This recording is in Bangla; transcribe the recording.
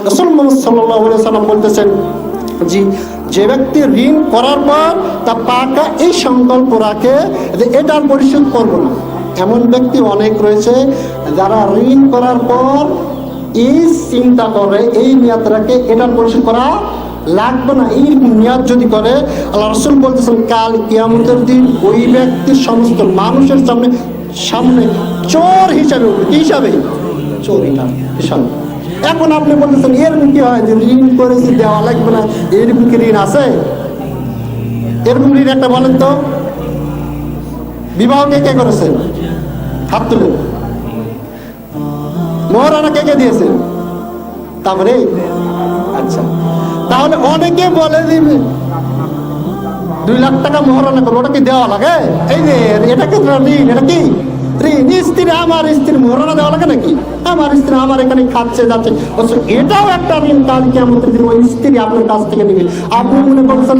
রাসূলুল্লাহ সাল্লাল্লাহু আলাইহি ওয়াসাল্লাম বলতেছেন, জি, যে ব্যক্তি ঋণ করার পর তা পাকা এই সংকল্প রাখে যে এটা পরিশোধ করব না। এমন ব্যক্তি অনেক রয়েছে যারা ঋণ করার পর এই চিন্তা করে, এই নিয়ত রাখে এটা পরিশোধ করা লাগবে না। এই নিয়ত যদি করে, আল্লাহ রাসূল বলতেছেন কাল কিয়ামতের দিন ওই ব্যক্তির সমস্ত মানুষের সামনে চোর হিসাবে উঠবে। কি হিসাবে? চোর হিসাবে। এখন আপনি বলতেছেন এরকম কি হয় যে ঋণ করেছি দেওয়া লাগবে না, এরকম কি ঋণ আছে? এরকম ঋণ একটা বলেন তো, বিবাহ কে কে করেছেন? হাত তুলে। মহারানা কে কে দিয়েছেন? তারপরে আচ্ছা, তাহলে অনেকে বলে দিবে 2 লাখ টাকা মহারানা করবো, ওটা কি দেওয়া লাগে? এই যে এটাকে ঋণ, এটা কি ঋণ? স্ত্রী, আমার স্ত্রী মহারানা দেওয়া লাগে নাকি? আমার স্ত্রী আমার এখানে খাচ্ছে যাচ্ছে, এটাও একটা ঋণ। কাল কিয়ামতের দিন ওই স্ত্রী আপনার কাছ থেকে নিবে। আপনি মনে করছেন